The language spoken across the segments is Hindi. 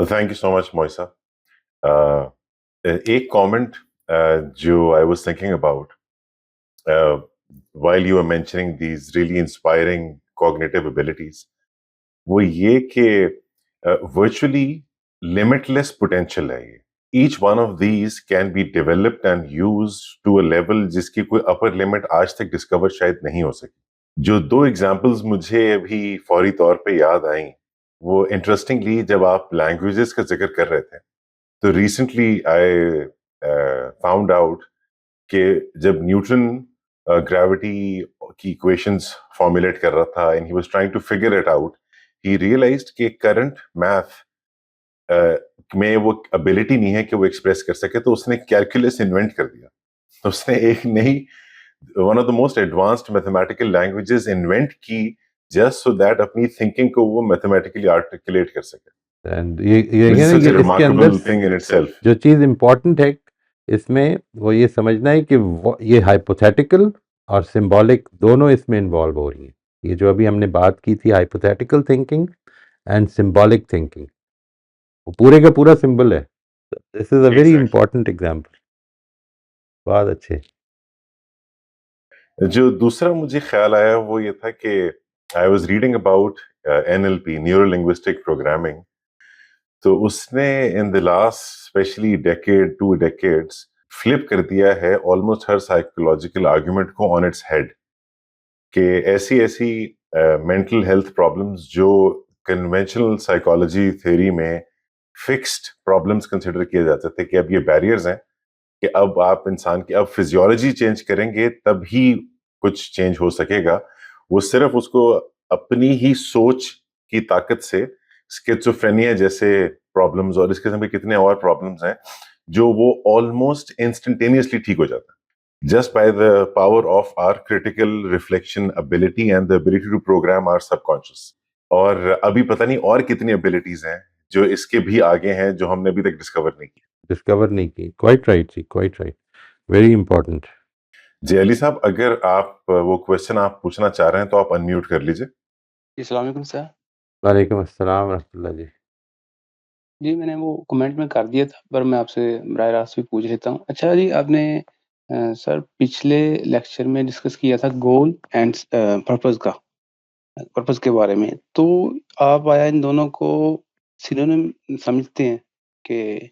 Thank you so much Moisa. एक कमेंट जो I was thinking about while you were mentioning these really inspiring cognitive abilities, वो ये कि virtually limitless potential है ये। Each one of these can be developed and used to a level जिसकी कोई upper limit आज तक discover शायद नहीं हो सकी। जो दो examples मुझे अभी फौरी तौर पे याद आई, वो interestingly जब आप languages का जिक्र कर रहे थे, तो recently I found out कि जब न्यूटन ग्रेविटी की इक्वेशंस फॉर्मुलेट कर रहा था and he was trying to figure it out, he realised कि करंट मैथ में वो एबिलिटी नहीं है कि वो एक्सप्रेस कर सके, तो उसने कैलकुलस इन्वेंट कर दिया। तो उसने एक नई, one of the most advanced mathematical languages invent की, जस्ट सो दैट अपनी थिंकिंग को वो मैथमेटिकली आर्टिकुलेट कर सके। एंड ये Which is ये such a इसके remarkable अंदर thing in itself. जो चीज़ इम्पोर्टेंट है इसमें वो ये समझना है कि ये हाइपोथेटिकल और सिंबॉलिक दोनों इसमें इन्वॉल्व हो रही हैं। ये जो अभी हमने बात की थी hypothetical thinking and symbolic thinking, वो पूरे का पूरा सिंबल है। This is a very important example. बहुत अच्छे। जो दूसरा मुझे ख्याल आया वो ये था कि I was reading about NLP, neuro linguistic programming. तो उसने in the last specially decade, 2 decades flip कर दिया है ऑलमोस्ट हर साइकोलॉजिकल आर्गुमेंट को ऑन इट्स हेड, कि ऐसी ऐसी मेंटल हेल्थ प्रॉब्लम्स जो कन्वेंशनल साइकोलॉजी थ्योरी में फिक्स्ड प्रॉब्लम्स कंसिडर किए जाते थे कि अब ये बैरियर्स हैं, कि अब आप इंसान की अब फिजियोलॉजी चेंज करेंगे तब ही कुछ चेंज हो सकेगा। वो सिर्फ उसको अपनी ही सोच की ताकत से स्किज़ोफ्रेनिया जैसे प्रॉब्लम्स और इस किस्म के कितने और प्रॉब्लम्स हैं जो वो ऑलमोस्ट इंस्टेंटेनियसली ठीक हो जाता है, just by the power of our critical reflection ability and the ability to program our subconscious। और अभी पता नहीं और कितनी एबिलिटीज हैं जो इसके भी आगे हैं, जो हमने अभी तक डिस्कवर नहीं की। Quite right ji, quite right, very important. जी अली साहब, अगर आप वो क्वेश्चन आप पूछना चाह रहे हैं तो आप अनम्यूट कर लीजिए। अस्सलाम वालेकुम सर। वालेकुम अस्सलाम रहमतुल्लाह जी। जी, मैंने वो कमेंट में कर दिया था, पर मैं आपसे बराह रास्त भी पूछ लेता हूँ। अच्छा जी, आपने सर पिछले लेक्चर में डिस्कस किया था गोल एंड पर्पज़ के बारे में। तो आप आया इन दोनों को सिनोनिम समझते हैं कि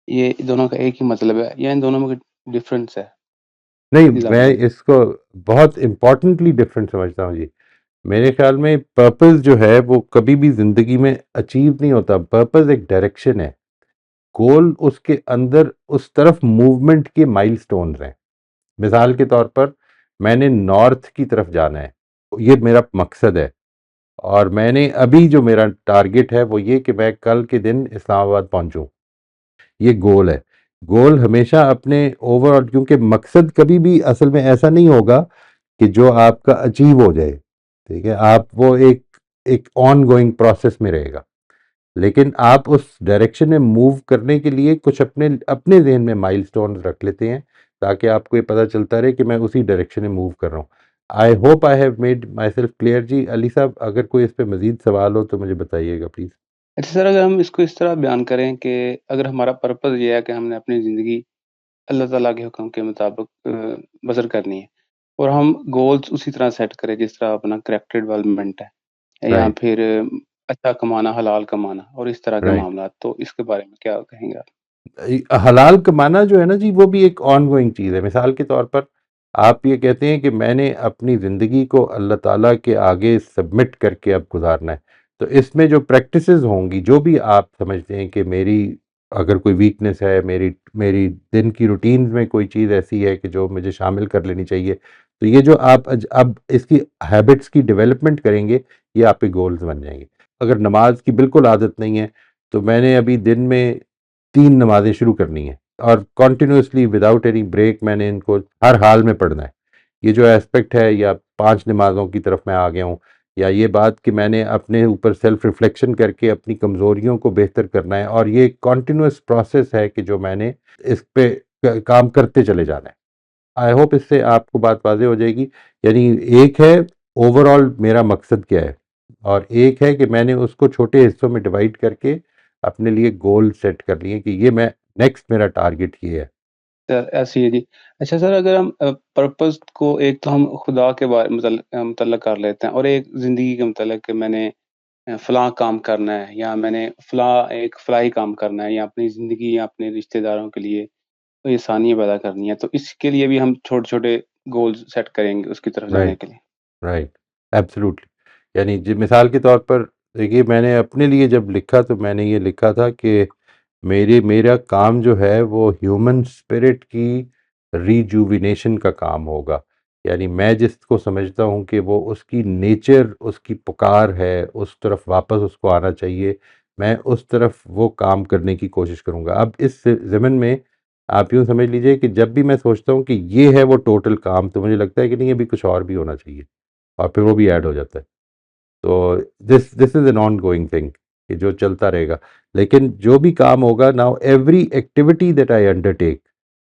ये दोनों का एक ही मतलब है या इन दोनों में कोई डिफरेंस है? नहीं, प्लीज़ आप मैं बताइए। इसको बहुत इम्पोर्टेंटली डिफरेंट समझता हूँ जी। मेरे ख्याल में पर्पस जो है वो कभी भी ज़िंदगी में अचीव नहीं होता। पर्पस एक डायरेक्शन है, गोल उसके अंदर उस तरफ मूवमेंट के माइलस्टोन्स हैं। मिसाल के तौर पर मैंने नॉर्थ की तरफ जाना है, ये मेरा मकसद है, और मैंने अभी जो मेरा टारगेट है वो ये कि मैं कल के दिन इस्लामाबाद पहुंचूं, ये गोल है। गोल हमेशा अपने ओवरऑल, क्योंकि मकसद कभी भी असल में ऐसा नहीं होगा कि जो आपका अचीव हो जाए, ठीक है, आप वो एक एक ऑन गोइंग प्रोसेस में रहेगा, लेकिन आप उस डायरेक्शन में मूव करने के लिए कुछ अपने अपने जहन में माइलस्टोन्स रख लेते हैं, ताकि आपको ये पता चलता रहे कि मैं उसी डायरेक्शन में मूव कर रहा हूँ। I hope I have made myself clear ji. Ali Sahab, अगर कोई इस पर मजीद सवाल हो तो मुझे बताइएगा प्लीज़। अच्छा सर, अगर हम इसको इस तरह बयान करें कि अगर हमारा पर्पज़ ये है कि हमने अपनी ज़िंदगी अल्लाह ताला के हुक्म के मुताबिक बसर करनी है, और हम गोल्स उसी तरह सेट करें जिस तरह अपना कैरेक्टर डेवलपमेंट है या राइट, फिर अच्छा कमाना, हलाल कमाना और इस तरह के राइट। मामला, तो इसके बारे में क्या कहेंगे आप? हलाल कमाना जो है ना जी, वो भी एक ऑन गोइंग चीज़ है। मिसाल के तौर पर आप ये कहते हैं कि मैंने अपनी ज़िंदगी को अल्लाह ताला के आगे सबमिट करके अब गुजारना है, तो इसमें जो प्रैक्टिसेस होंगी, जो भी आप समझते हैं कि मेरी अगर कोई वीकनेस है, मेरी मेरी दिन की रूटीन में कोई चीज़ ऐसी है कि जो मुझे शामिल कर लेनी चाहिए, तो ये जो आप अब इसकी हैबिट्स की डेवलपमेंट करेंगे, ये आपके गोल्स बन जाएंगे। अगर नमाज की बिल्कुल आदत नहीं है, तो मैंने अभी दिन में 3 नमाज़ें शुरू करनी है और कंटिन्यूअसली विदाउट एनी ब्रेक मैंने इनको हर हाल में पढ़ना है। ये जो एस्पेक्ट है, या 5 नमाज़ों की तरफ मैं आ गया हूँ, या ये बात कि मैंने अपने ऊपर सेल्फ रिफ्लेक्शन करके अपनी कमज़ोरियों को बेहतर करना है, और ये कंटिन्यूअस प्रोसेस है कि जो मैंने इस पे काम करते चले जाना है। आई होप इससे आपको बात वाज़ेह हो जाएगी। यानी एक है ओवरऑल मेरा मकसद क्या है, और एक है कि मैंने उसको छोटे हिस्सों में डिवाइड करके अपने लिए गोल सेट कर लिए कि ये मैं नेक्स्ट मेरा टारगेट ये है। सर ऐसी है जी। अच्छा सर, अगर हम पर्पस को एक तो हम खुदा के बारे मतलब कर लेते हैं, और एक ज़िंदगी के मतलब कि मैंने फ़लाँ काम करना है, या मैंने फ़लाही काम करना है, या अपनी ज़िंदगी या अपने रिश्तेदारों के लिए कोई आसानियाँ पैदा करनी है, तो इसके लिए भी हम छोटे-छोटे गोल्स सेट करेंगे उसकी तरफ जाने राइट, के लिए। Right, absolutely. यानी जी मिसाल के तौर पर देखिए, मैंने अपने लिए जब लिखा तो मैंने ये लिखा था कि मेरा काम जो है वो ह्यूमन स्पिरिट की रिजुविनेशन का काम होगा। यानी मैं जिसको समझता हूँ कि वो उसकी नेचर, उसकी पुकार है, उस तरफ वापस उसको आना चाहिए, मैं उस तरफ वो काम करने की कोशिश करूँगा। अब इस ज़मन में आप यूँ समझ लीजिए कि जब भी मैं सोचता हूँ कि ये है वो टोटल काम, तो मुझे लगता है कि नहीं, अभी कुछ और भी होना चाहिए, और फिर वो भी ऐड हो जाता है। तो this is an ongoing thing कि जो चलता रहेगा। लेकिन जो भी काम होगा, now every activity that I undertake,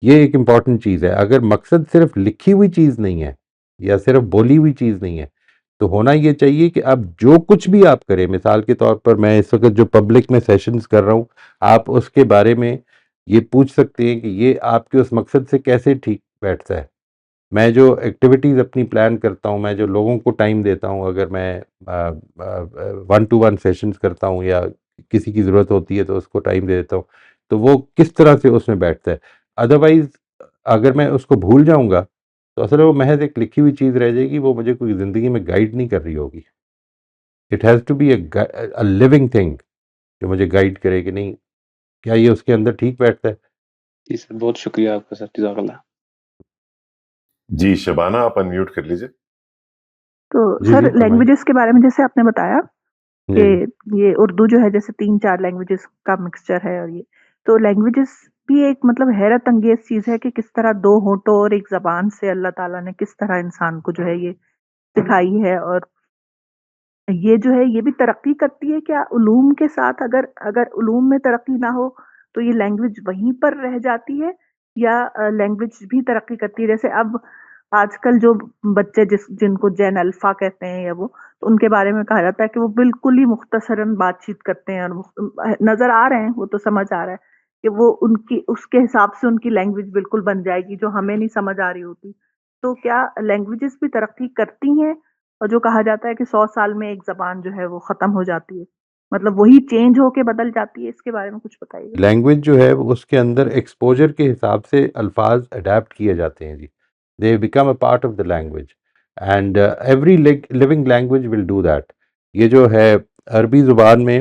ये एक इम्पॉर्टेंट चीज़ है। अगर मकसद सिर्फ लिखी हुई चीज़ नहीं है या सिर्फ बोली हुई चीज़ नहीं है, तो होना ये चाहिए कि अब जो कुछ भी आप करें, मिसाल के तौर पर मैं इस वक्त जो पब्लिक में सेशंस कर रहा हूँ, आप उसके बारे में ये पूछ सकते हैं कि ये आपके उस मकसद से कैसे ठीक बैठता है। मैं जो एक्टिविटीज़ अपनी प्लान करता हूँ, मैं जो लोगों को टाइम देता हूँ, अगर मैं वन टू वन सेशंस करता हूँ या किसी की ज़रूरत होती है तो उसको टाइम दे देता हूँ, तो वो किस तरह से उसमें बैठता है। अदरवाइज़ अगर मैं उसको भूल जाऊँगा, तो असल में वो महज़ एक लिखी हुई चीज़ रह जाएगी, वो मुझे कोई ज़िंदगी में गाइड नहीं कर रही होगी। It has to be a living thing जो मुझे गाइड करे कि नहीं, क्या ये उसके अंदर ठीक बैठता है। जी सर, बहुत शुक्रिया आपका सर, जज़ाकल्लाह। जी शबाना, आप अनम्यूट कर लीजिए। तो जी, जी, सर फरमाइए। लैंग्वेजेस के बारे में जैसे आपने बताया कि जी, जी। ये उर्दू जो है जैसे 3-4 लैंग्वेजेस का मिक्सचर है, और ये तो लैंग्वेजेस भी एक मतलब हैरत अंगेज़ चीज़ है कि किस तरह 2 होठों और एक ज़बान से अल्लाह ताला ने किस तरह इंसान को जो है ये सिखाई है। और ये जो है ये भी तरक्की करती है क्या उलूम के साथ? अगर अगर उलूम में तरक्की ना हो तो ये लैंग्वेज वहीं पर रह जाती है, या लैंग्वेज भी तरक्की करती है? जैसे अब आजकल जो बच्चे जिनको जेन अल्फा कहते हैं या वो, तो उनके बारे में कहा जाता है कि वो बिल्कुल ही मुख्तसरन बातचीत करते हैं, और वो नजर आ रहे हैं, वो तो समझ आ रहा है कि वो उनकी उसके हिसाब से उनकी लैंग्वेज बिल्कुल बन जाएगी जो हमें नहीं समझ आ रही होती। तो क्या लैंग्वेजेस भी तरक्की करती हैं? और जो कहा जाता है कि 100 साल में एक ज़बान जो है वो ख़त्म हो जाती है, मतलब वही चेंज होके बदल जाती है, इसके बारे में कुछ बताइए? लैंग्वेज जो है वो उसके अंदर एक्सपोज़र के हिसाब से अल्फ़ाज़ अडैप्ट किए जाते हैं ji. They become a part of the language, and every living language will do that. ये जो है अरबी ज़ुबान में,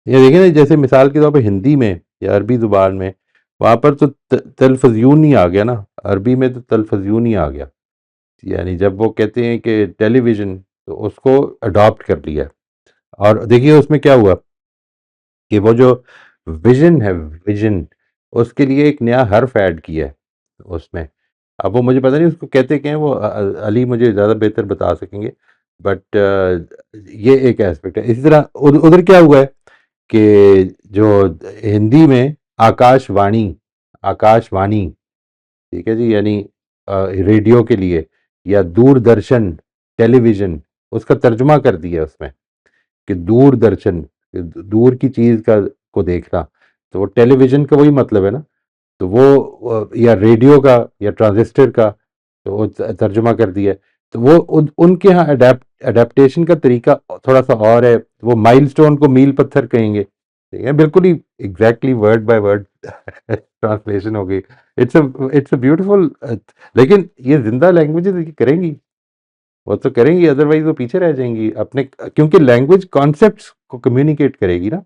ये देखिए ना, जैसे मिसाल के तौर पे हिंदी में या अरबी ज़ुबान में, वहाँ पर तो तल्फ़ज़यून ही आ गया ना, अरबी में तो तल्फ़ज़यून ही आ गया। यानी जब वो कहते हैं कि टेलीविज़न, तो उसको अडॉप्ट कर लिया। और देखिए उसमें क्या हुआ कि वो जो विज़न है, विज़न, उसके लिए एक नया हर्फ ऐड किया है उसमें। अब वो मुझे पता नहीं उसको कहते क्या हैं, वो अली मुझे ज़्यादा बेहतर बता सकेंगे। बट ये एक एस्पेक्ट है। इसी तरह उधर क्या हुआ है कि जो हिंदी में आकाशवाणी, आकाशवाणी, ठीक है जी, यानी रेडियो के लिए, या दूरदर्शन, टेलीविज़न, उसका तर्जुमा कर दिया उसमें कि दूरदर्शन, दूर की चीज़ का को देखना, तो वो टेलीविज़न का वही मतलब है ना। तो वो या रेडियो का या ट्रांजिस्टर का, तो वो तर्जुमा कर दिया है। तो वो उनके यहाँ अडेप्टेशन का तरीका थोड़ा सा और है। वो माइलस्टोन को मील पत्थर कहेंगे, ठीक है, बिल्कुल ही exactly word by word translation हो गई। इट्स अ ब्यूटीफुल, लेकिन ये जिंदा लैंग्वेजेस करेंगी, वो तो करेंगी, अदरवाइज वो पीछे रह जाएंगी अपने, क्योंकि लैंग्वेज कॉन्सेप्ट्स को कम्युनिकेट करेगी ना।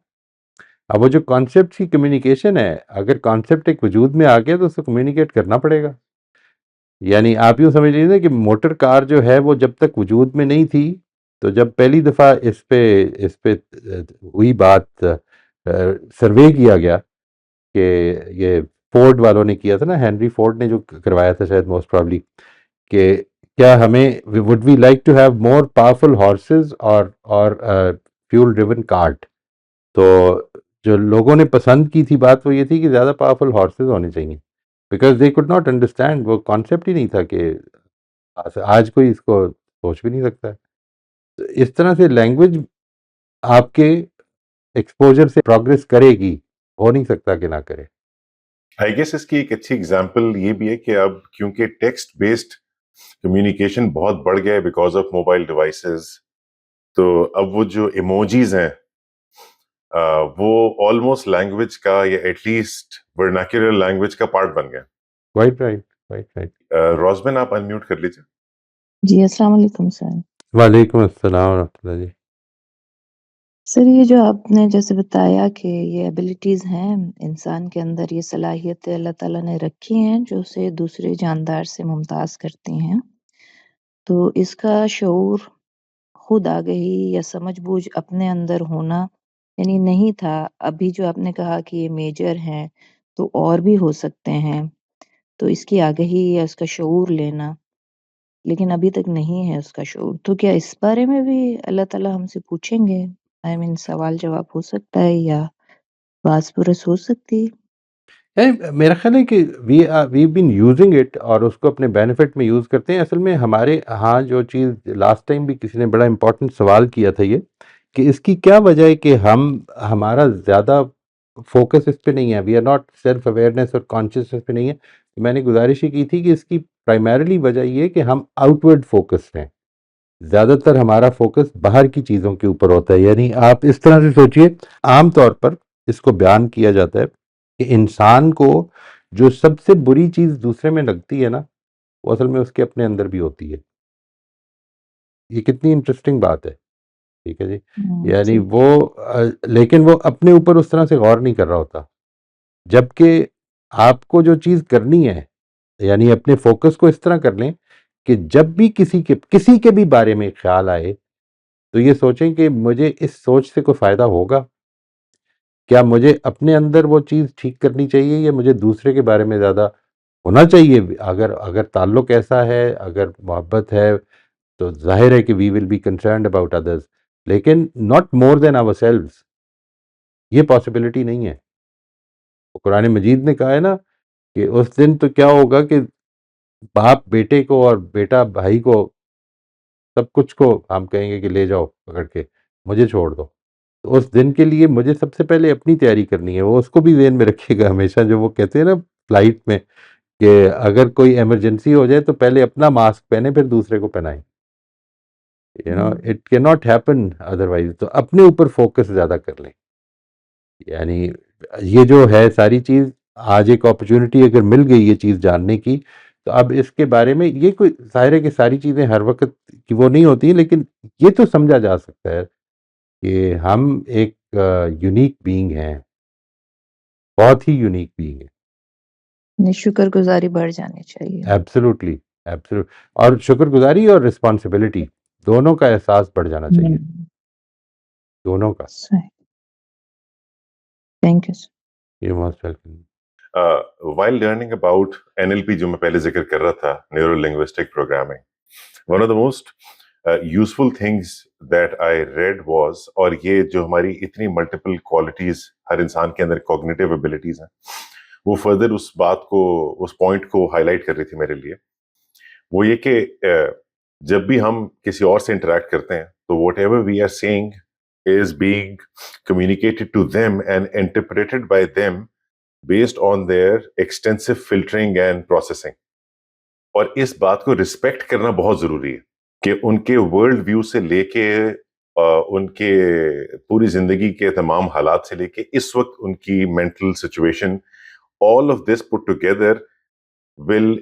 अब वो जो कॉन्सेप्ट की कम्युनिकेशन है, अगर कॉन्सेप्ट एक वजूद में आ गया तो उसको कम्युनिकेट करना पड़ेगा। यानी आप यूँ समझ लीजिए कि मोटर कार जो है वो जब तक वजूद में नहीं थी, तो जब पहली दफ़ा इस पे हुई बात, सर्वे किया गया कि ये फोर्ड वालों ने किया था ना, हेनरी फोर्ड ने जो करवाया था शायद, मोस्ट प्रॉब्ली, कि क्या हमें would we like to have more powerful horses और फ्यूल ड्रिवन कार्ट। तो जो लोगों ने पसंद की थी बात, वो ये थी कि ज़्यादा पावरफुल हॉर्सेस होने चाहिए, because they could not understand, वो कॉन्सेप्ट ही नहीं था कि आज कोई इसको सोच भी नहीं सकता है। तो इस तरह से लैंग्वेज आपके एक्सपोजर से प्रोग्रेस करेगी, हो नहीं सकता कि ना करे। आई गेस इसकी एक अच्छी एग्जांपल ये भी है कि अब क्योंकि टेक्स्ट बेस्ड कम्युनिकेशन बहुत बढ़ गया है बिकॉज ऑफ मोबाइल डिवाइसेस, तो अब वो जो इमोजीज हैं वो ऑलमोस्ट लैंग्वेज का या एटलीस्ट वर्नाक्युलर लैंग्वेज का पार्ट बन गया। Right right right right. Rozben आप अनम्यूट कर लीजिए। जी, अस्सलाम वालेकुम सर। वालेकुम अस्सलाम रहमतुल्लाह जी। सर, ये जो आपने जैसे बताया कि ये एबिलिटीज़ हैं इंसान के अंदर, ये सलाहियतें अल्लाह ताला ने रखी हैं जो उसे दूसरे जानदार से मुमताज़ करती हैं। तो इसका शऊर, खुद आगाही या समझ-बूझ अपने अंदर होना यानी नहीं था। अभी जो आपने कहा कि ये मेजर हैं, तो और भी हो सकते हैं। तो इसकी आगाही या इसका शऊर लेना, लेकिन अभी तक नहीं है उसका शऊर। तो क्या इस बारे में भी अल्लाह ताला हमसे पूछेंगे? आई मीन सवाल-जवाब हो सकता है या बात-पुरस हो सकती है? मेरा ख्याल है कि वी बीन यूजिंग इट और उसको अपने बेनिफिट में यूज़ करते हैं। असल में हमारे यहाँ जो चीज़ लास्ट टाइम भी किसी ने बड़ा इम्पोर्टेंट सवाल किया था ये, कि इसकी क्या वजह है कि हमारा ज़्यादा फोकस इस पे नहीं है, we are not self awareness और कॉन्शियसनेस पे नहीं है। मैंने गुजारिश ही की थी कि इसकी प्राइमरीली वजह ये है कि हम आउटवर्ड फोकस्ड हैं। ज़्यादातर हमारा फोकस बाहर की चीज़ों के ऊपर होता है। यानी आप इस तरह से सोचिए, आम तौर पर इसको बयान किया जाता है कि इंसान को जो सबसे बुरी चीज़ दूसरे में लगती है ना, वो असल में उसके अपने अंदर भी होती है। ये कितनी इंटरेस्टिंग बात है, ठीक है जी। यानी जी। वो लेकिन वो अपने ऊपर उस तरह से गौर नहीं कर रहा होता। जबकि आपको जो चीज़ करनी है, यानी अपने फोकस को इस तरह कर लें कि जब भी किसी के भी बारे में ख्याल आए, तो ये सोचें कि मुझे इस सोच से कोई फ़ायदा होगा? क्या मुझे अपने अंदर वो चीज़ ठीक करनी चाहिए या मुझे दूसरे के बारे में ज़्यादा होना चाहिए? अगर अगर ताल्लुक ऐसा है, अगर मोहब्बत है, तो ज़ाहिर है कि we will be concerned about others, लेकिन नॉट मोर देन आवरसेल्व्स। ये पॉसिबिलिटी नहीं है। तो कुरान मजीद ने कहा है ना कि उस दिन तो क्या होगा कि बाप बेटे को और बेटा भाई को, सब कुछ को हम कहेंगे कि ले जाओ पकड़ के, मुझे छोड़ दो। तो उस दिन के लिए मुझे सबसे पहले अपनी तैयारी करनी है। वो उसको भी ज़हन में रखिएगा हमेशा, जो वो कहते हैं ना फ्लाइट में, कि अगर कोई इमरजेंसी हो जाए तो पहले अपना मास्क पहने फिर दूसरे को पहनाएं। It can not happen otherwise. तो अपने ऊपर फोकस ज़्यादा कर लें। यानी ये जो है सारी चीज़, आज एक अपॉर्चुनिटी अगर मिल गई ये चीज़ जानने की, तो अब इसके बारे में ये कोई ज़ाहिर है कि सारी चीज़ें हर वक्त की वो नहीं होती, लेकिन ये तो समझा जा सकता है कि हम एक यूनिक बीइंग हैं, बहुत ही यूनिक बीइंग है। ने शुक्रगुज़ारी बढ़ जानी चाहिए। Absolutely, absolute. और शुक्रगुजारी और रिस्पॉन्सिबिलिटी दोनों का एहसास बढ़ जाना चाहिए, दोनों का। सही। Thank you sir. You most welcome. while learning about NLP, जो मैं पहले जिक्र कर रहा था, neuro linguistic programming, one of the most useful things that I read was, और ये जो हमारी इतनी मल्टीपल क्वालिटीज हर इंसान के अंदर कॉग्निटिव एबिलिटीज हैं, वो फर्दर उस बात को, उस पॉइंट को हाईलाइट कर रही थी मेरे लिए। वो ये कि जब भी हम किसी और से इंटरेक्ट करते हैं तो whatever we are saying is being communicated to them and interpreted by them based on their extensive filtering and processing. और इस बात को रिस्पेक्ट करना बहुत जरूरी है कि उनके वर्ल्ड व्यू से लेके उनके पूरी जिंदगी के तमाम हालात से लेके इस वक्त उनकी mental situation, all of this put together will,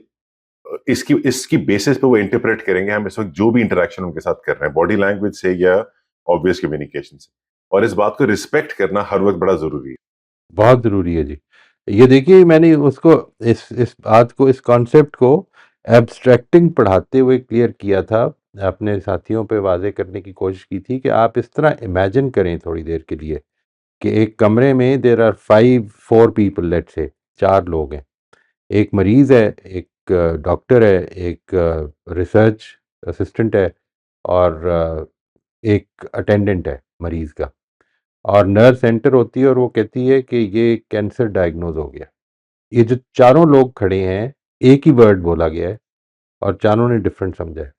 इसकी इसकी बेसिस पे वो इंटरप्रेट करेंगे हम इस वक्त जो भी इंटरेक्शन उनके साथ कर रहे हैं, बॉडी लैंग्वेज से या ऑब्वियस कम्युनिकेशन से। और इस बात को रिस्पेक्ट करना हर वक्त बड़ा जरूरी है, बहुत ज़रूरी है जी। ये देखिए, मैंने उसको इस बात को, इस कॉन्सेप्ट को एब्स्ट्रैक्टिंग पढ़ाते हुए क्लियर किया था, अपने साथियों पे वाज़ेह करने की कोशिश की थी कि आप इस तरह इमेजिन करें थोड़ी देर के लिए कि एक कमरे में there are 4 people, let's say 4 लोग हैं। एक मरीज़ है, एक डॉक्टर है, एक रिसर्च असिस्टेंट है और एक अटेंडेंट है मरीज़ का। और नर्स एंटर होती है और वो कहती है कि ये कैंसर डायग्नोज हो गया। ये जो चारों लोग खड़े हैं, एक ही वर्ड बोला गया है और चारों ने डिफरेंट समझा है।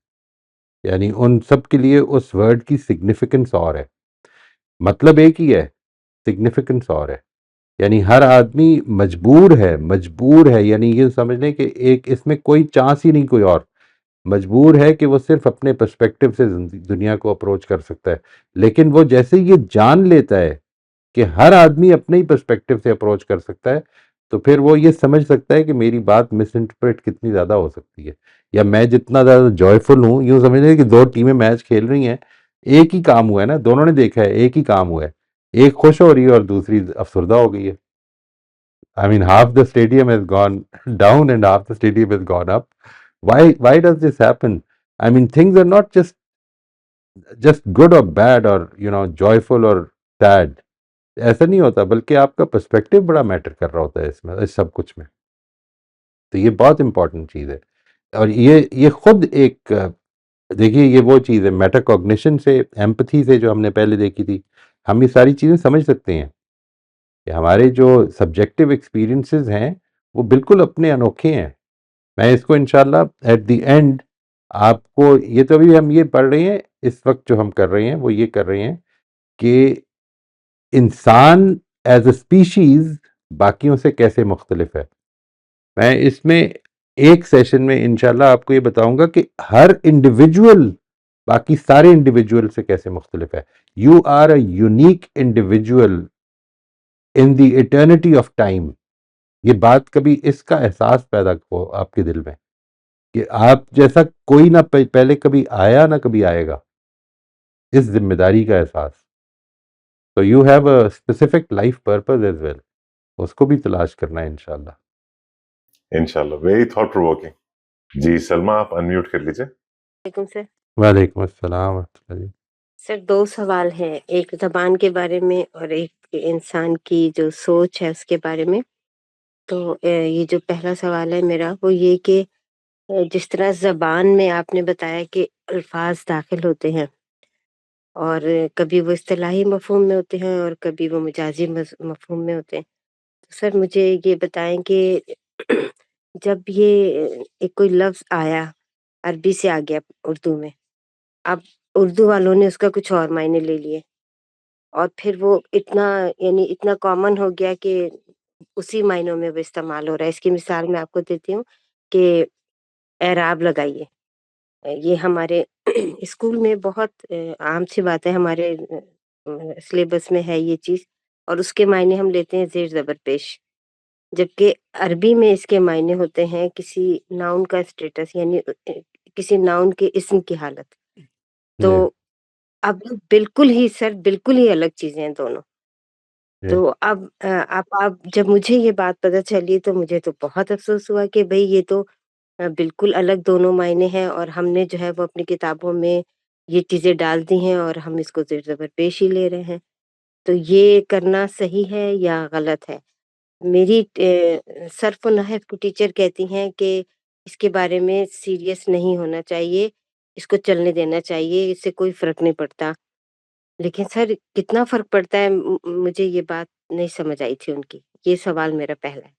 यानी उन सब के लिए उस वर्ड की सिग्निफिकेंस और है, मतलब एक ही है, सिग्निफिकेंस और है। यानी हर आदमी मजबूर है, यानी ये समझ लें कि एक इसमें कोई चांस ही नहीं, कोई और मजबूर है कि वो सिर्फ अपने पर्सपेक्टिव से दुनिया को अप्रोच कर सकता है। लेकिन वो जैसे ये जान लेता है कि हर आदमी अपने ही पर्सपेक्टिव से अप्रोच कर सकता है, तो फिर वो ये समझ सकता है कि मेरी बात मिस इंटरप्रेट कितनी ज़्यादा हो सकती है, या मैं जितना ज़्यादा जॉयफुल हूँ। यूँ समझ लें कि दो टीमें मैच खेल रही हैं, एक ही काम हुआ है ना, दोनों ने देखा है एक ही काम हुआ है, एक खुश हो रही है और दूसरी अफसरदा हो गई है। I mean, half the stadium has gone down and half the stadium has gone up. Why does this happen? I mean, things are not just good or bad or joyful or sad. ऐसा नहीं होता, बल्कि आपका पर्सपेक्टिव बड़ा मैटर कर रहा होता है इसमें, इस सब कुछ में। तो ये बहुत इंपॉर्टेंट चीज़ है। और ये खुद एक देखिए, ये वो चीज़ है मेटाकॉग्निशन से, एम्पथी से, जो हमने पहले देखी थी। हम ये सारी चीज़ें समझ सकते हैं कि हमारे जो सब्जेक्टिव एक्सपीरियंसेस हैं वो बिल्कुल अपने अनोखे हैं। मैं इसको इंशाल्लाह एट द एंड आपको, ये तो अभी हम ये पढ़ रहे हैं, इस वक्त जो हम कर रहे हैं वो ये कर रहे हैं कि इंसान एज अ स्पीशीज बाकियों से कैसे मुख्तलिफ है। मैं इसमें एक सेशन में इंशाल्लाह आपको ये बताऊंगा कि हर इंडिविजुअल बाकी सारे इंडिविजुअल से कैसे मुख्तलिफ है। You are a unique individual in the eternity of time. ये बात कभी इसका एहसास पैदा हो आपके दिल में कि आप जैसा कोई ना पहले कभी आया ना कभी आएगा, इस जिम्मेदारी का एहसास। तो you have a specific life purpose as well, उसको भी तलाश करना है इंशाल्लाह। Very thought provoking. Ji Salma, आप अनम्यूट कर लीजिए। वालेकुम सर। वालेकुम अस्सलाम वरहमतुल्लाह जी। सर 2 सवाल हैं, एक ज़बान के बारे में और एक इंसान की जो सोच है उसके बारे में। तो ये जो पहला सवाल है मेरा वो ये कि जिस तरह ज़बान में आपने बताया कि अल्फ़ाज़ दाख़िल होते हैं और कभी वो इस्तिलाही मफ़हूम में होते हैं और कभी वो मजाज़ी मफ़हूम में होते हैं। तो सर मुझे ये बताएँ कि जब ये एक कोई लफ़्ज़ आया, अरबी से आ गया उर्दू में, अब उर्दू वालों ने उसका कुछ और मायने ले लिए और फिर वो इतना यानी इतना कॉमन हो गया कि उसी मायनों में वो इस्तेमाल हो रहा है। इसकी मिसाल मैं आपको देती हूँ कि एराब लगाइए। ये हमारे स्कूल में बहुत आम सी बात है, हमारे सिलेबस में है ये चीज़ और उसके मायने हम लेते हैं ज़ेर ज़बर पेश। जबकि अरबी में इसके मायने होते हैं किसी नाउन का स्टेटस यानी किसी नाउन के इस्म की हालत। तो जी अब बिल्कुल ही सर बिल्कुल ही अलग चीज़ें हैं दोनों। जी तो अब आप जब मुझे ये बात पता चली तो मुझे तो बहुत अफ़सोस हुआ कि भई ये तो बिल्कुल अलग दोनों मायने हैं और हमने जो है वो अपनी किताबों में ये चीज़ें डाल दी हैं और हम इसको ज़ेर-ज़बर पेश ही ले रहे हैं। तो ये करना सही है या गलत है? मेरी सर्फ़ नहव की टीचर कहती हैं कि इसके बारे में सीरियस नहीं होना चाहिए, इसको चलने देना चाहिए, इससे कोई फ़र्क नहीं पड़ता। लेकिन सर कितना फ़र्क पड़ता है मुझे ये बात नहीं समझ आई थी उनकी। ये सवाल मेरा पहला है।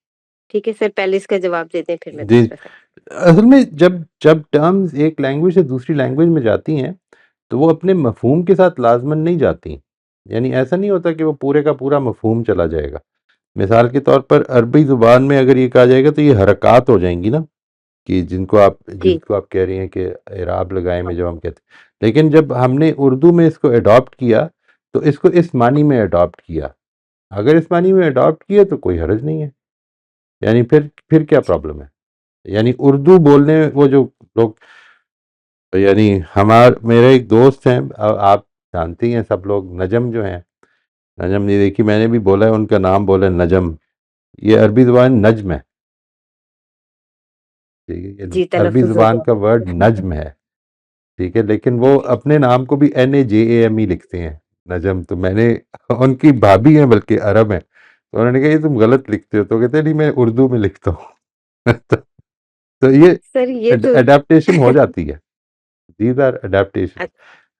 ठीक है सर, पहले इसका जवाब दे दें फिर मैं जी। दूसरा सर असल में जब जब टर्म्स एक लैंग्वेज से दूसरी लैंग्वेज में जाती हैं तो वो अपने मफहूम के साथ लाजमन नहीं जाती। यानी ऐसा नहीं होता कि वो पूरे का पूरा मफहूम चला जाएगा। मिसाल के तौर पर अरबी ज़ुबान में अगर ये कहा जाएगा तो ये हरकत हो जाएंगी ना, कि जी। जिनको आप कह रही हैं कि इराब लगाए में जब हम कहते हैं। लेकिन जब हमने उर्दू में इसको अडॉप्ट किया तो इसको इस मानी में अडॉप्ट किया। अगर इस मानी में अडॉप्ट किया तो कोई हर्ज नहीं है। यानी फिर क्या जी। प्रॉब्लम है? यानी उर्दू बोलने वो जो लोग, यानी मेरे एक दोस्त हैं, आप जानती हैं सब लोग, नजम जो हैं, नजम नहीं देखी, मैंने भी बोला है उनका नाम, बोला नजम। ये अरबी ज़ुबान नज्म है, ठीक है, ये जी, अरबी तलफ़्फ़ुज़ हो ज़ुबान का वर्ड गया। नज्म है, ठीक है, लेकिन वो जी। अपने नाम को भी NAJAM ही लिखते हैं, नजम। तो मैंने उनकी भाभी हैं बल्कि अरब हैं, तो उन्होंने कहा ये तुम गलत लिखते हो, तो कहते नहीं मैं उर्दू में लिखता हूँ। तो ये सर ये तो अडेप्टेशन हो जाती है, दीज आर अडेप्टेशन।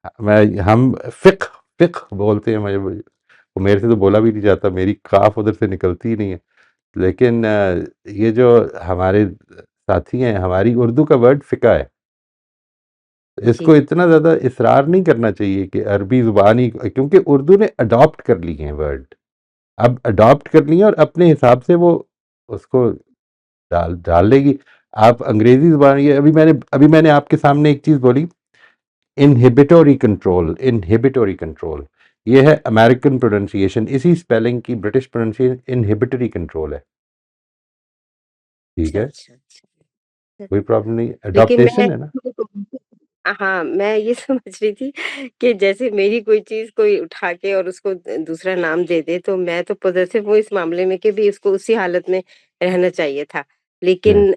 अ, मैं हम फ़िक़्ह बोलते हैं, मुझे वो मेरे से तो बोला भी नहीं जाता, मेरी काफ उधर से निकलती ही नहीं है। लेकिन ये जो हमारे साथी हैं, हमारी उर्दू का वर्ड फ़िक़्ह है। इसको जी। इतना ज़्यादा इसरार नहीं करना चाहिए कि अरबी ज़ुबान ही, क्योंकि उर्दू ने अडॉप्ट कर ली हैं वर्ड। अब अडॉप्ट कर ली है और अपने हिसाब से वो उसको डाल डाल लेगी। आप अंग्रेजी ज़ुबान, ये अभी मैंने आपके सामने एक चीज़ बोली, इनहिबिटोरी कंट्रोल, ये है अमेरिकन प्रोनाउंसिएशन, इसी स्पेलिंग की ब्रिटिश प्रोनाउंसिएशन इनहिबिटरी कंट्रोल है। ठीक अच्छा, है, अच्छा, अच्छा। कोई प्रॉब्लम नहीं, लेकिन मैं अडॉप्टेशन है ना। हाँ, मैं ये समझ रही थी कि जैसे मेरी कोई चीज़ कोई उठा के और उसको दूसरा नाम दे दे, तो मैं तो पॉज़ेसिव हूँ इस मामले में कि भी उसको उसी हालत में रहना चाहिए था। हम्म। लेकिन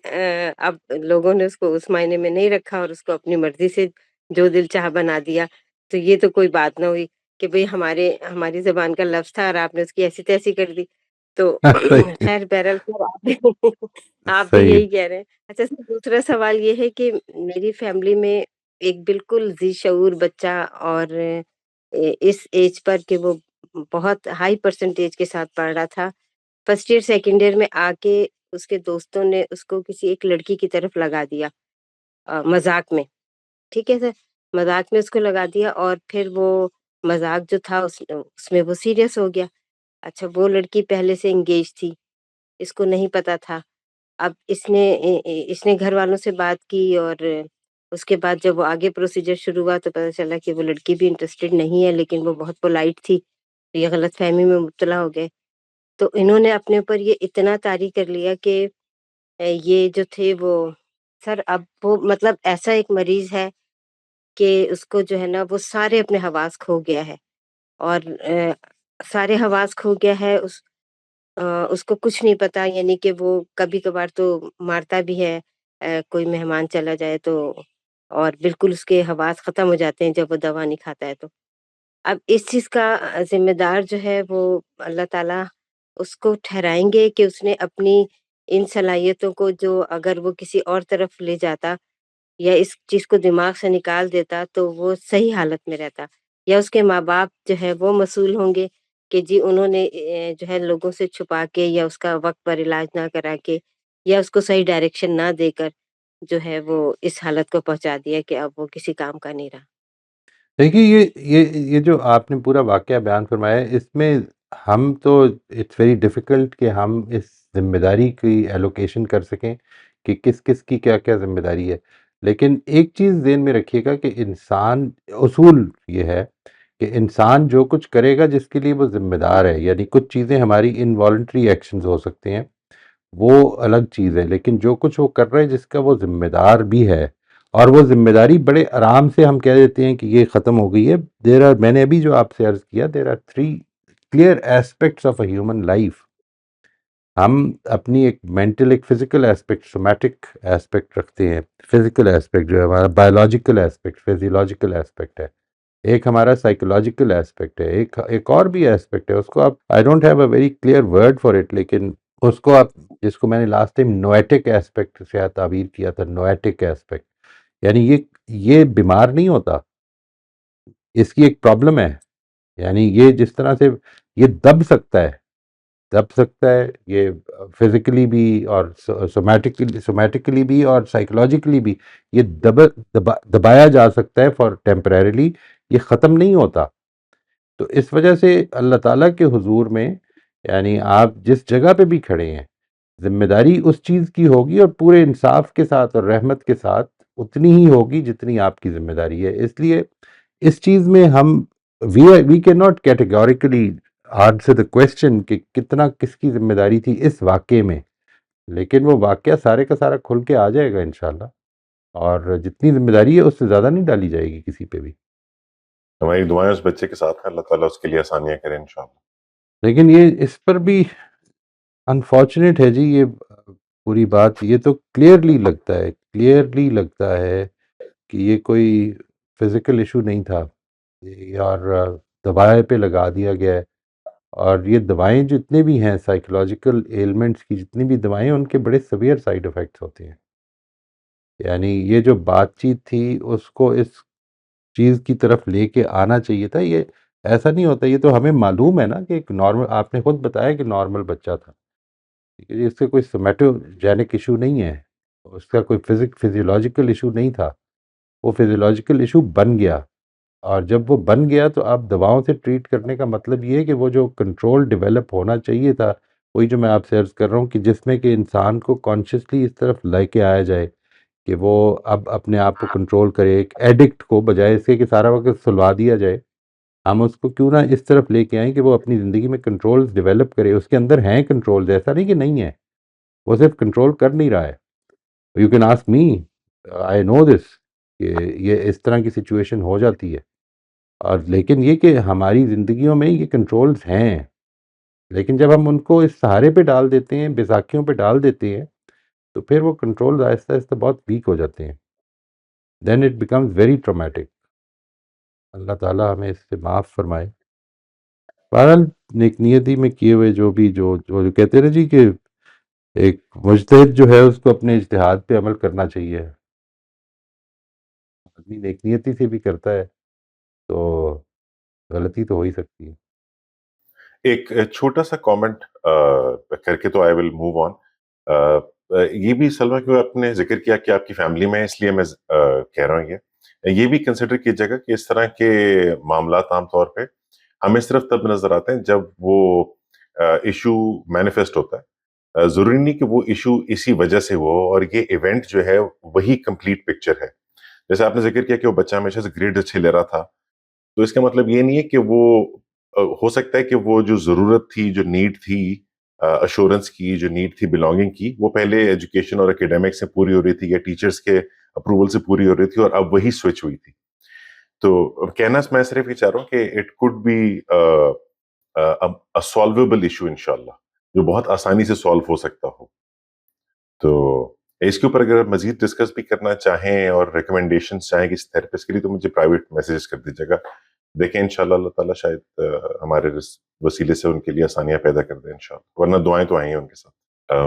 अब लोगों ने उसको उस मायने में नहीं रखा और उसको अपनी मर्ज़ी से जो दिल चाहा बना दिया। तो ये तो कोई बात ना हुई कि भई हमारी ज़ुबान का लफ्ज़ था और आपने उसकी ऐसी-तैसी कर दी। तो सही। ख़ैर बहरहाल फिर आप भी आप भी सही। यही कह रहे हैं। अच्छा, सर दूसरा सवाल ये है कि मेरी फ़ैमिली में एक बिल्कुल ज़ी-शऊर बच्चा और इस एज पर कि वो बहुत हाई परसेंटेज के साथ पढ़ रहा था। फर्स्ट ईयर, सेकंड ईयर में आके उसके दोस्तों ने उसको किसी एक लड़की की तरफ लगा दिया मज़ाक में, ठीक है सर? मज़ाक में उसको लगा दिया और फिर वो मज़ाक जो था उसमें वो सीरियस हो गया। अच्छा, वो लड़की पहले से एंगेज थी, इसको नहीं पता था। अब इसने घरवालों से बात की और उसके बाद जब वो आगे प्रोसीजर शुरू हुआ तो पता चला कि वो लड़की भी इंटरेस्टेड नहीं है, लेकिन वो बहुत पोलाइट थी। तो ये गलतफ़हमी में मुब्तला हो गए। तो इन्होंने अपने ऊपर ये इतना तारी कर लिया कि ये जो थे वो सर अब वो मतलब ऐसा एक मरीज़ है कि उसको जो है ना वो सारे अपने हवास खो गया है और सारे हवास खो गया है अ, उसको कुछ नहीं पता यानी कि वो कभी-कभार तो मारता भी है कोई मेहमान चला जाए तो और बिल्कुल उसके हवास ख़त्म हो जाते हैं जब वो दवा नहीं खाता है तो। अब इस चीज़ का ज़िम्मेदार जो है वो अल्लाह ताला उसको ठहराएँगे कि उसने अपनी इन सलाहियतों को जो अगर वो किसी और तरफ ले जाता या इस चीज़ को दिमाग से निकाल देता तो वो सही हालत में रहता या उसके माँ-बाप जो है वो मसूल होंगे कि जी उन्होंने जो है लोगों से छुपा के या उसका वक़्त पर इलाज ना करा के या उसको सही डायरेक्शन ना देकर जो है वो इस हालत को पहुँचा दिया कि अब वो किसी काम का नहीं रहा। देखिए, ये जो आपने पूरा वाक़या बयान फरमाया है, इसमें हम तो इट्स वेरी डिफ़िकल्ट कि हम इस ज़िम्मेदारी की एलोकेशन कर सकें कि किस-किस की क्या-क्या ज़िम्मेदारी है। लेकिन एक चीज़ ज़हन में रखिएगा कि इंसान, उसूल ये है कि इंसान जो कुछ करेगा जिसके लिए वो ज़िम्मेदार है, यानी कुछ चीज़ें हमारी इनवॉलंटरी एक्शंस हो सकती हैं, वो अलग चीज़ है, लेकिन जो कुछ वो कर रहा है जिसका वो ज़िम्मेदार भी है और वो ज़िम्मेदारी बड़े आराम से हम कह देते हैं कि ये ख़त्म हो गई है। देयर आर, मैंने अभी जो आपसे अर्ज़ किया, there are 3 clear aspects of a human life. हम अपनी एक मेंटल, एक फ़िज़िकल एस्पेक्ट, सोमैटिक एस्पेक्ट रखते हैं। फ़िज़िकल एस्पेक्ट जो है हमारा बायोलॉजिकल एस्पेक्ट, फ़िज़ियोलॉजिकल एस्पेक्ट है। एक हमारा साइकोलॉजिकल एस्पेक्ट है, एक और भी एस्पेक्ट है, उसको आप, I don't have a very clear word for it, लेकिन उसको आप, जिसको मैंने लास्ट टाइम नोएटिक एस्पेक्ट से ताबीर किया था, नोएटिक एस्पेक्ट, यानी ये बीमार नहीं होता, इसकी एक प्रॉब्लम है। यानी ये जिस तरह से ये दब सकता है ये फिजिकली भी और सोमैटिकली भी और साइकोलॉजिकली भी, ये दबाया जा सकता है फॉर टेम्परेरीली, ये ख़त्म नहीं होता। तो इस वजह से अल्लाह ताला के हुजूर में, यानी आप जिस जगह पे भी खड़े हैं, जिम्मेदारी उस चीज़ की होगी और पूरे इंसाफ के साथ और रहमत के साथ उतनी ही होगी जितनी आपकी जिम्मेदारी है। इसलिए इस चीज़ में हम, we can not categorically answer the question कि कितना किसकी जिम्मेदारी थी इस वाक़ये में, लेकिन वो वाक़या सारे का सारा खुल के आ जाएगा इंशाल्लाह, और जितनी जिम्मेदारी है उससे ज़्यादा नहीं डाली जाएगी किसी पे भी। हमारी दुआएं उस बच्चे के साथ हैं, अल्लाह ताला उसके लिए आसानियां करें इंशाल्लाह। लेकिन ये इस पर भी अनफॉर्चुनेट है जी, ये पूरी बात, ये तो क्लियरली लगता है कि ये कोई फिजिकल इशू नहीं था, और दवाएं पे लगा दिया गया है। और ये दवाएं जितने भी हैं, साइकोलॉजिकल एलिमेंट्स की जितनी भी दवाएं हैं, उनके बड़े सीवियर साइड इफ़ेक्ट्स होते हैं। यानी ये जो बातचीत थी उसको इस चीज़ की तरफ लेके आना चाहिए था। ये ऐसा नहीं होता, ये तो हमें मालूम है ना कि एक नॉर्मल, आपने खुद बताया कि नॉर्मल बच्चा था, ठीक है, इससे कोई सोमैटोजेनिक इशू नहीं है, उसका कोई फिजियोलॉजिकल इशू नहीं था, वो फिजियोलॉजिकल इशू बन गया। और जब वो बन गया तो आप दवाओं से ट्रीट करने का मतलब ये है कि वो जो कंट्रोल डेवलप होना चाहिए था, वही जो मैं आपसे अर्ज़ कर रहा हूँ कि जिसमें कि इंसान को कॉन्शियसली इस तरफ लेके आया जाए कि वो अब अपने आप को कंट्रोल करे, एक एडिक्ट को, बजाय इसके कि सारा वक़्त सुलवा दिया जाए, हम उसको क्यों ना इस तरफ लेके आएँ कि वो अपनी ज़िंदगी में कंट्रोल्स डेवलप करे। उसके अंदर हैं कंट्रोल्स, ऐसा नहीं कि नहीं है, वो सिर्फ़ कंट्रोल कर नहीं रहा है। You can ask me, I know this कि ये इस तरह की सिचुएशन हो जाती है। और लेकिन ये कि हमारी ज़िंदगियों में ये कंट्रोल्स हैं, लेकिन जब हम उनको इस सहारे पे डाल देते हैं, बैसाखियों पे डाल देते हैं, तो फिर वो कंट्रोल्स आहिस्ता-आहिस्ता बहुत वीक हो जाते हैं। Then it becomes very traumatic. Allah ताला हमें इससे माफ़ फ़रमाए। बहरहाल नेक नियति में किए हुए जो भी जो कहते हैं ना जी कि एक मुजतहिद जो है उसको अपने इज्तिहाद पे अमल करना चाहिए। आदमी नेक नियति से भी करता है, तो गलती तो हो ही सकती है। एक छोटा-सा कमेंट करके तो आई विल मूव ऑन। ये भी सलमा क्यों आपने ज़िक्र किया कि आपकी फैमिली में है, इसलिए मैं कह रहा हूँ ये। ये भी कंसिडर कीजिएगा कि इस तरह के मामलात आम तौर पे हमें सिर्फ तब नज़र आते हैं जब वो इश्यू मैनिफेस्ट होता है। ज़रूरी नहीं कि वो इश्यू इसी वजह से हुआ हो और ये इवेंट जो है वही कंप्लीट पिक्चर है। जैसे आपने ज़िक्र किया कि वो बच्चा हमेशा से ग्रेड अच्छे ले रहा था, तो इसका मतलब ये नहीं है कि वो हो सकता है कि वो जो ज़रूरत थी, जो नीड थी एश्योरेंस की, जो नीड थी बिलॉन्गिंग की, वो पहले एजुकेशन और एकेडमिक से पूरी हो रही थी या टीचर्स के अप्रूवल से पूरी हो रही थी और अब वही स्विच हुई थी। तो कहना मैं सिर्फ ये चाह रहा हूँ कि it could be solvable issue इंशाल्लाह, जो बहुत आसानी से सॉल्व हो सकता हो। तो इसके ऊपर अगर मज़ीद डिस्कस भी करना चाहें और रिकमेंडेशंस चाहें किसी थेरेपिस्ट के लिए तो मुझे प्राइवेट मैसेजेस कर दीजिएगा। देखें इंशाल्लाह अल्लाह ताला शायद हमारे इस वसीले से उनके लिए आसानियाँ पैदा कर दें इंशाल्लाह, वरना दुआएँ तो आई हैं उनके साथ।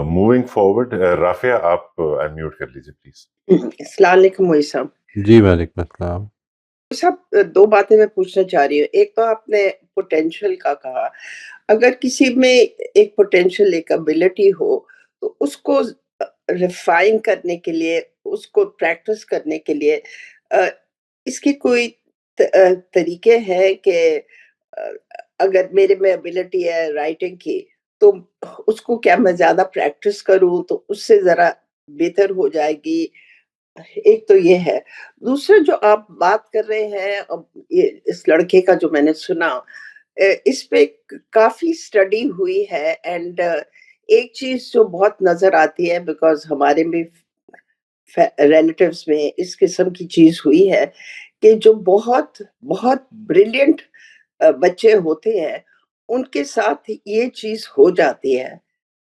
मूविंग फॉरवर्ड राफ़िया आप अनम्यूट कर लीजिए प्लीज़। अस्सलाम वालेकुम मोई साहब। जी, वालेकुम अस्सलाम। साहब 2 बातें मैं पूछना चाह रही हूँ। एक तो आपने पोटेंशियल का कहा, अगर किसी में एक पोटेंशियल, एक एबिलिटी हो, तो उसको रिफाइन करने के लिए, उसको प्रैक्टिस करने के लिए इसके कोई तरीके हैं कि अ, अगर मेरे में एबिलिटी है राइटिंग की, तो उसको क्या मैं ज़्यादा प्रैक्टिस करूँ तो उससे ज़रा बेहतर हो जाएगी? एक तो ये है। दूसरा जो आप बात कर रहे हैं, अब ये इस लड़के का जो मैंने सुना, इस पे काफ़ी स्टडी हुई है एंड एक चीज़ जो बहुत नज़र आती है, बिकॉज़ हमारे भी रिलेटिव्स में इस किस्म की चीज़ हुई है कि जो बहुत, बहुत ब्रिलियंट बच्चे होते हैं, उनके साथ ये चीज़ हो जाती है।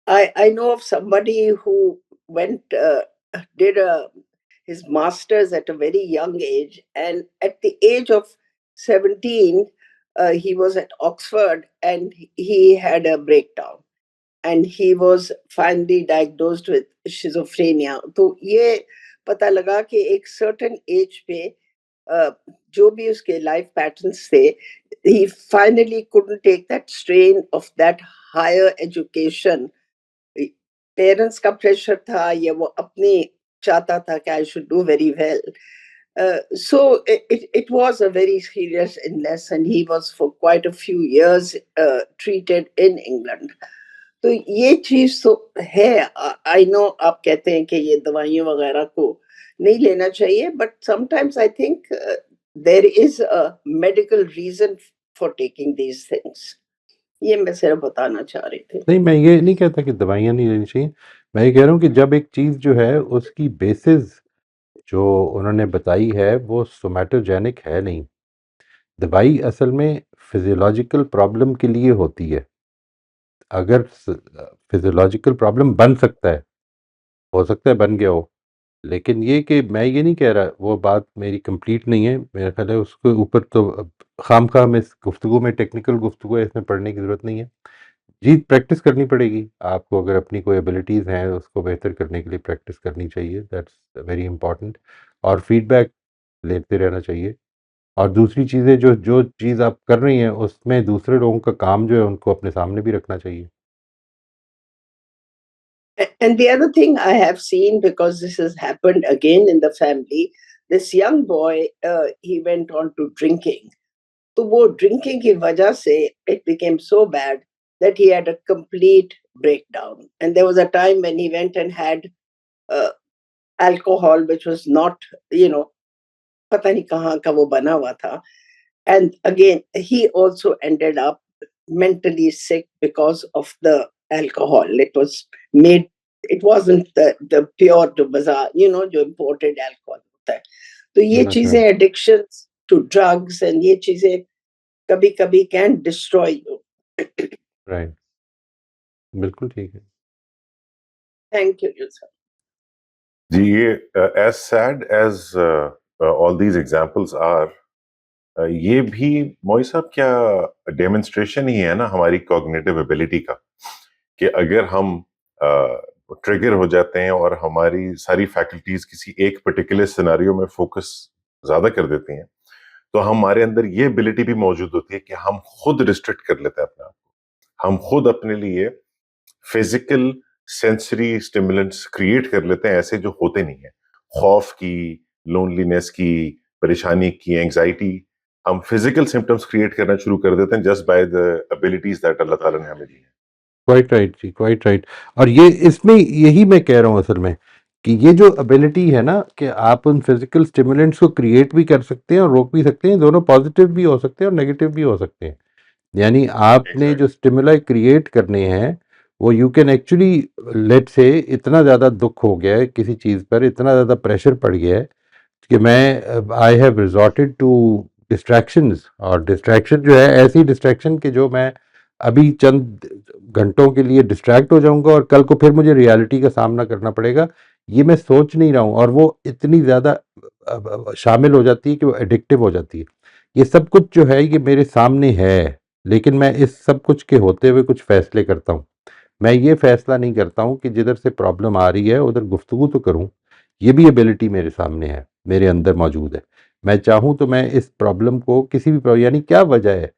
I know of somebody who went did his masters at a very young age, and at the age of 17, he was at Oxford and he had a breakdown, and he was finally diagnosed with schizophrenia. तो ये पता लगा कि एक certain age पे जो भी उसके life patterns थे, he finally couldn't take that strain of that higher education. Parents का प्रेशर था या वो अपनी चाहता था कि I should do very well, so it was a very serious illness and he was for quite a few years treated in England. तो ये चीज तो है। आई नो आप कहते हैं कि ये दवाइयों वगैरह को नहीं लेना चाहिए, but sometimes I think there is a medical reason for taking these things. ये मैं सिर्फ बताना चाह रही थी। नहीं, मैं ये नहीं कहता कि दवाइयाँ नहीं लेनी चाहिए। मैं ये कह रहा हूँ कि जब एक चीज़ जो है उसकी बेसिस जो उन्होंने बताई है वो सोमैटोजेनिक है नहीं। दवाई असल में फिज़ियोलॉजिकल प्रॉब्लम के लिए होती है। अगर फिज़ियोलॉजिकल प्रॉब्लम बन सकता है, हो सकता है बन गया हो। लेकिन ये कि मैं ये नहीं कह रहा, वो बात मेरी कंप्लीट नहीं है। मेरा ख़्याल है उसके ऊपर तो अब ख़ामख़ाह हम इस गुफ्तगू में टेक्निकल गुफ्तगू है, इसमें पढ़ने की ज़रूरत नहीं है। जी, प्रैक्टिस करनी पड़ेगी। आपको अगर अपनी कोई एबिलिटीज़ हैं, उसको बेहतर करने के लिए प्रैक्टिस करनी चाहिए, दैट्स वेरी इम्पोर्टेंट। और फीडबैक लेते रहना चाहिए। और दूसरी चीज़ें जो जो चीज़ आप कर रही हैं, उसमें दूसरे लोगों का काम जो है, उनको अपने सामने भी रखना चाहिए। And the other thing I have seen, because this has happened again in the family, this young boy, he went on to drinking. तो वो drinking की वजह से it became so bad that he had a complete breakdown. And there was a time when he went and had uh, alcohol, which was not, पता नहीं कहाँ का वो बना हुआ था. And again, he also ended up mentally sick because of the alcohol. It wasn't the pure to bazaar, जो imported alcohol होता है. तो ये That's चीजें right. addictions to drugs and ये चीजें कभी-कभी can destroy you. राइट, बिल्कुल ठीक है। Thank you, Yusuf. जी, ये as sad as all these examples are, ये भी मोई साहब क्या डेमोन्स्ट्रेशन ही है ना हमारी कॉग्निटिव एबिलिटी का, कि अगर हम ट्रिगर हो जाते हैं और हमारी सारी फैकल्टीज किसी एक पर्टिकुलर सिनेरियो में फोकस ज्यादा कर देती हैं, तो हमारे अंदर ये एबिलिटी भी मौजूद होती है कि हम खुद रिस्ट्रिक्ट कर लेते हैं अपने आप को, हम खुद अपने लिए फिजिकल सेंसरी स्टिमुलेंट्स क्रिएट कर लेते हैं ऐसे जो होते नहीं है, खौफ की, लोनलीनेस की, परेशानी की, एंजाइटी, हम फिजिकल सिम्टम्स क्रिएट करना शुरू कर देते हैं just by the abilities that Allah ताला ने हमें दी है। Quite right ji, quite right. और ये इसमें यही मैं कह रहा हूँ असल में कि ये जो एबिलिटी है ना कि आप उन फिजिकल स्टिमुलेंट्स को क्रिएट भी कर सकते हैं और रोक भी सकते हैं, दोनों पॉजिटिव भी हो सकते हैं और नेगेटिव भी हो सकते हैं। यानी आपने जो स्टिमुलाई क्रिएट करने हैं वो यू कैन एक्चुअली लेट से इतना ज़्यादा दुख हो गया है किसी चीज़ पर, इतना ज़्यादा प्रेशर पड़ गया है कि मैं I have resorted to distractions, और डिस्ट्रैक्शन जो है ऐसी डिस्ट्रैक्शन कि जो मैं अभी चंद घंटों के लिए डिस्ट्रैक्ट हो जाऊंगा और कल को फिर मुझे रियलिटी का सामना करना पड़ेगा, ये मैं सोच नहीं रहा हूँ, और वो इतनी ज़्यादा शामिल हो जाती है कि वो एडिक्टिव हो जाती है। ये सब कुछ जो है ये मेरे सामने है, लेकिन मैं इस सब कुछ के होते हुए कुछ फैसले करता हूँ। मैं ये फैसला नहीं करता हूँ कि जिधर से प्रॉब्लम आ रही है उधर गुफ्तगू तो करूँ, ये भी एबिलिटी मेरे सामने है, मेरे अंदर मौजूद है। मैं चाहूँ तो मैं इस प्रॉब्लम को किसी भी यानी क्या वजह है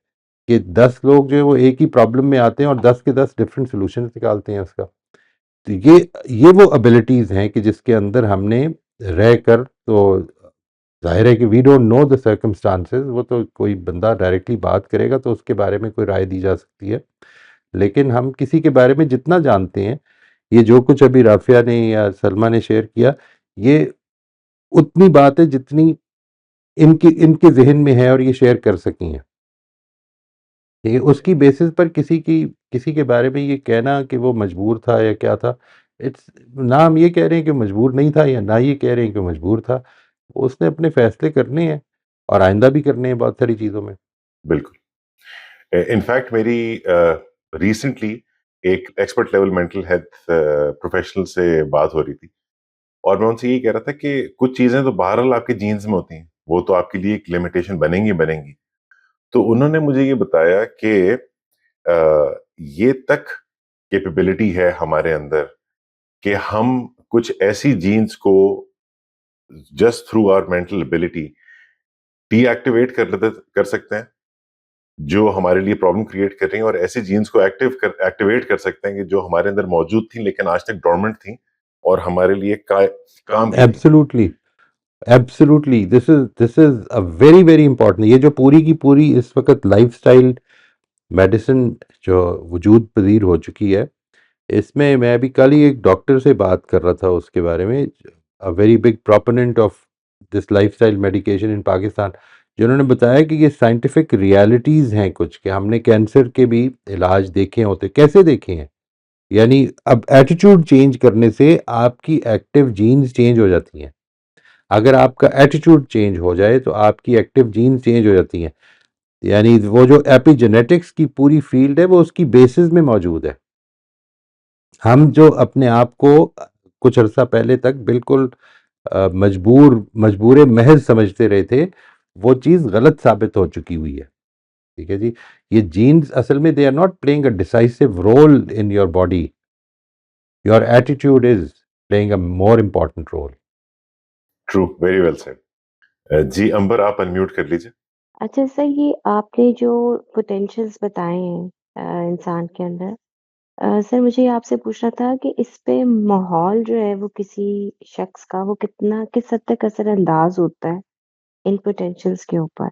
कि 10 लोग जो है वो एक ही प्रॉब्लम में आते हैं और 10 के 10 डिफरेंट सॉल्यूशंस निकालते हैं उसका। तो ये वो एबिलिटीज़ हैं कि जिसके अंदर हमने रहकर, तो ज़ाहिर है कि we don't know the circumstances, वो तो कोई बंदा डायरेक्टली बात करेगा तो उसके बारे में कोई राय दी जा सकती है, लेकिन हम किसी के बारे में जितना जानते हैं, ये जो कुछ अभी राफिया ने या सलमा ने शेयर किया, ये उतनी बात है जितनी इनके इनके ज़हन में है और ये शेयर कर सकी हैं। ये उसकी बेसिस पर किसी के बारे में ये कहना कि वो मजबूर था या क्या था, इट्स ना हम ये कह रहे हैं कि मजबूर नहीं था या ना ये कह रहे हैं कि मजबूर था, उसने अपने फैसले करने हैं और आइंदा भी करने हैं बहुत सारी चीज़ों में। बिल्कुल। इनफैक्ट मेरी रिसेंटली एक expert level mental health professional से बात हो रही थी और मैं उनसे यही कह रहा था कि कुछ चीजें तो बहरहाल आपके जीन्स में होती हैं, वो तो आपके लिए एक लिमिटेशन बनेंगी। तो उन्होंने मुझे ये बताया कि ये तक कैपेबिलिटी है हमारे अंदर कि हम कुछ ऐसी जीन्स को just through our mental ability deactivate कर सकते हैं जो हमारे लिए प्रॉब्लम क्रिएट कर रही हैं, और ऐसी जीन्स को एक्टिवेट कर सकते हैं कि जो हमारे अंदर मौजूद थी लेकिन आज तक डोरमेंट थी और हमारे लिए काम की थी। Absolutely this is a very very important. ये जो पूरी की पूरी इस वक्त लाइफस्टाइल मेडिसिन जो वजूद पजीर हो चुकी है, इसमें मैं अभी कल ही एक डॉक्टर से बात कर रहा था उसके बारे में, a very big proponent of this lifestyle medication in Pakistan, जिन्होंने बताया कि ये साइंटिफिक रियलिटीज़ हैं कुछ, कि हमने कैंसर के भी इलाज देखे होते। कैसे देखे हैं? यानी अब एटीट्यूड चेंज करने से आपकी एक्टिव जीन्स चेंज हो जाती हैं। अगर आपका एटीट्यूड चेंज हो जाए तो आपकी एक्टिव जीन्स चेंज हो जाती हैं। यानी वो जो एपिजेनेटिक्स की पूरी फील्ड है वो उसकी बेसिस में मौजूद है। हम जो अपने आप को कुछ अर्सा पहले तक बिल्कुल मजबूर महज समझते रहे थे, वो चीज़ गलत साबित हो चुकी हुई है। ठीक है जी, ये जीन्स असल में they are not playing a decisive role in your body, your attitude is playing a more important role. True, very well said. Ji Amber, आप अनम्यूट कर लीजिए। अच्छा सर, ये आपने जो पोटेंशियल्स बताए हैं इंसान के अंदर, सर मुझे आपसे पूछना था कि इस पे माहौल जो है वो किसी शख्स का वो कितना किस हद तक असरअंदाज होता है इन पोटेंशियल्स के ऊपर?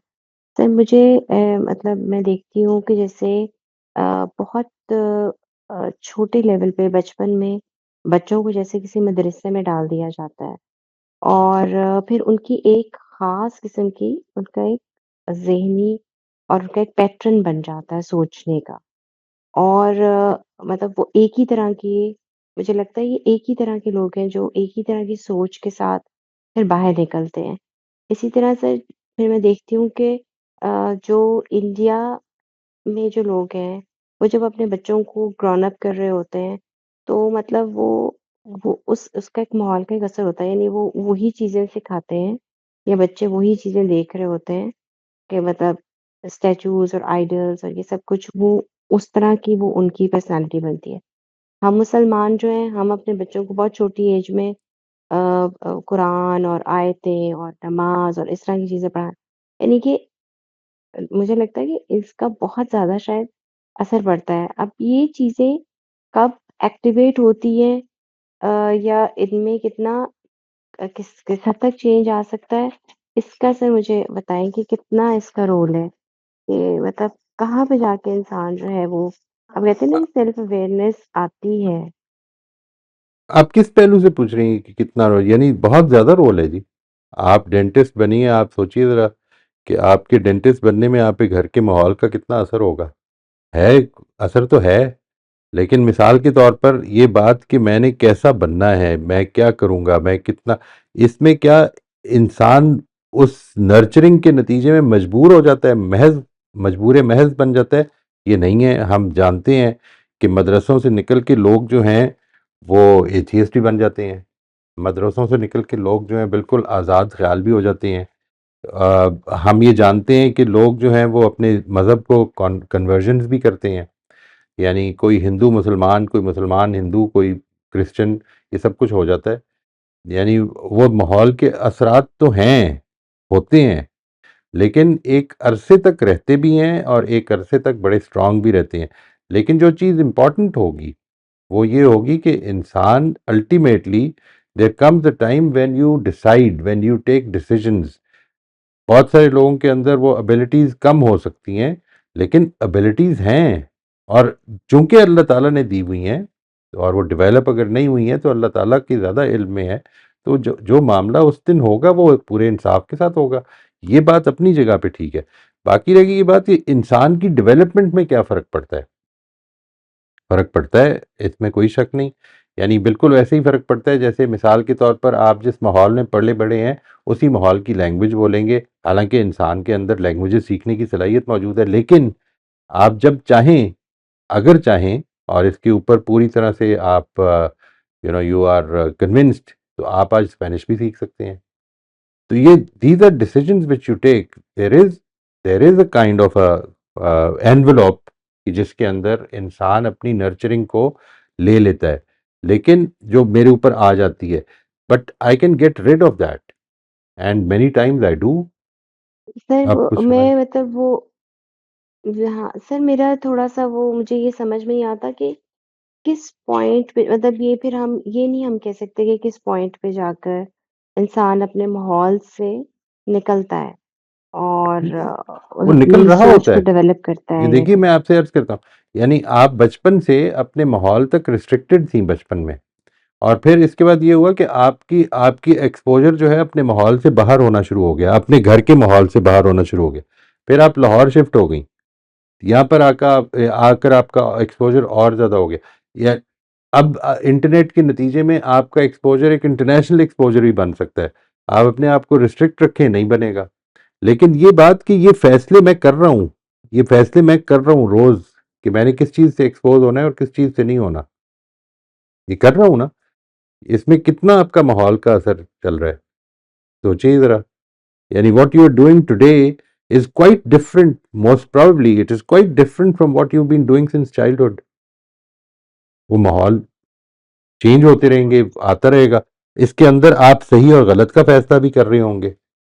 सर मुझे मतलब मैं देखती हूँ कि जैसे बहुत छोटे लेवल पे बचपन में बच्चों को जैसे किसी मदरसे में डाल दिया जाता है और फिर उनकी एक ख़ास किस्म की उनका एक ज़हनी और उनका एक पैटर्न बन जाता है सोचने का। और मतलब वो एक ही तरह की मुझे लगता है ये एक ही तरह के लोग हैं जो एक ही तरह की सोच के साथ फिर बाहर निकलते हैं। इसी तरह से फिर मैं देखती हूँ कि जो इंडिया में जो लोग हैं, वो जब अपने बच्चों को ग्रोन अप कर रहे होते हैं, तो मतलब वो उस उसका एक माहौल का एक असर होता है, यानी वो वही चीज़ें सिखाते हैं या बच्चे वही चीज़ें देख रहे होते हैं कि मतलब स्टैच्यूज़ और आइडल्स और ये सब कुछ वो उस तरह की वो उनकी पर्सनैलिटी बनती है। हम मुसलमान जो हैं, हम अपने बच्चों को बहुत छोटी एज में कुरान और आयतें और नमाज़ और इस तरह की चीज़ें पढ़ाएँ। यानी कि मुझे लगता है कि इसका बहुत ज़्यादा शायद असर पड़ता है। अब ये चीज़ें कब एक्टिवेट होती हैं या इनमें कितना किस हद तक चेंज आ सकता है, इसका सर मुझे बताएँ कि कितना इसका रोल है? कि मतलब कहाँ पे जाके इंसान जो है वो अब कहते हैं ना कि सेल्फ अवेयरनेस आती है। आप किस पहलू से पूछ रही हैं कि कितना रोल, यानी बहुत ज़्यादा रोल है जी। आप डेंटिस्ट बनिए, आप सोचिए ज़रा कि आपके डेंटिस्ट बनने में आप पे घर के माहौल का कितना असर होगा। है, असर तो है, लेकिन मिसाल के तौर पर ये बात कि मैंने कैसा बनना है, मैं क्या करूँगा, मैं कितना, इसमें क्या इंसान उस नर्चरिंग के नतीजे में मजबूर हो जाता है, महज़ मजबूर महज़ बन जाता है? ये नहीं है। हम जानते हैं कि मदरसों से निकल के लोग जो हैं, वो एथियस्ट भी बन जाते हैं। मदरसों से निकल के लोग जो हैं, बिल्कुल आज़ाद ख़्याल भी हो जाते हैं। हम ये जानते हैं कि लोग जो हैं, वो अपने मज़हब को कन्वर्जन्स भी करते हैं। यानी कोई हिंदू मुसलमान, कोई मुसलमान हिंदू, कोई क्रिश्चियन, ये सब कुछ हो जाता है। यानी वो माहौल के असरात तो हैं, होते हैं, लेकिन एक अरसे तक रहते भी हैं और एक अरसे तक बड़े स्ट्रांग भी रहते हैं। लेकिन जो चीज़ इम्पॉर्टेंट होगी, वो ये होगी कि इंसान ultimately, there comes a time when you decide, when you take decisions. बहुत सारे लोगों के अंदर वो एबिलिटीज़ कम हो सकती हैं, लेकिन एबिलिटीज़ हैं, और चूँकि अल्लाह ताला ने दी हुई हैं, और वो डेवलप अगर नहीं हुई हैं, तो अल्लाह ताला के ज़्यादा इल्म में है। तो जो जो मामला उस दिन होगा, वो पूरे इंसाफ के साथ होगा। ये बात अपनी जगह पे ठीक है। बाकी रह गई ये बात कि इंसान की डेवलपमेंट में क्या फ़र्क पड़ता है? फ़र्क पड़ता है, इसमें कोई शक नहीं। यानी बिल्कुल वैसे ही फ़र्क पड़ता है जैसे मिसाल के तौर पर आप जिस माहौल में पले-बड़े हैं, उसी माहौल की लैंग्वेज बोलेंगे। हालाँकि इंसान के अंदर लैंग्वेजेज़ सीखने की सलाहियत मौजूद है, लेकिन आप जब चाहें, अगर चाहें, और इसके ऊपर पूरी तरह से आप यू आर कन्विंस्ड, तो आप आज स्पेनिश भी सीख सकते हैं। तो ये these are decisions which you take. There is a kind of envelope कि जिसके अंदर इंसान अपनी नर्चरिंग को ले लेता है, लेकिन जो मेरे ऊपर आ जाती है, but I can get rid of that, and many times I do. Sir आप वो कुछ मैं समझ। मतलब वो हाँ, सर मेरा थोड़ा-सा वो मुझे ये समझ में नहीं आता कि किस पॉइंट पे मतलब ये फिर हम ये नहीं हम कह सकते कि किस पॉइंट पे जाकर इंसान अपने माहौल से निकलता है और वो निकल अपनी रहा सोच होता को है। डेवलप करता ये है या देखिए, मैं आपसे अर्ज करता हूँ, यानी आप बचपन से अपने माहौल तक रिस्ट्रिक्टेड थी बचपन में, और फिर इसके बाद ये हुआ कि आपकी आपकी एक्सपोजर जो है अपने माहौल से बाहर होना शुरू हो गया, अपने घर के माहौल से बाहर होना शुरू हो गया। फिर आप लाहौर शिफ्ट हो गई, यहाँ पर आकर आकर आपका एक्सपोजर और ज़्यादा हो गया। या अब इंटरनेट के नतीजे में आपका एक्सपोजर एक इंटरनेशनल एक्सपोजर भी बन सकता है। आप अपने आप को रिस्ट्रिक्ट रखें, नहीं बनेगा। लेकिन ये बात कि ये फैसले मैं कर रहा हूँ, ये फैसले मैं कर रहा हूँ रोज़, कि मैंने किस चीज़ से एक्सपोज होना है और किस चीज़ से नहीं होना, ये कर रहा हूँ ना। इसमें कितना आपका माहौल का असर चल रहा है, सोचिए ज़रा। यानी what you are doing today is quite different, most probably it is quite different from what you been doing since childhood. वो माहौल चेंज होते रहेंगे, आता रहेगा। इसके अंदर आप सही और गलत का फैसला भी कर रहे होंगे,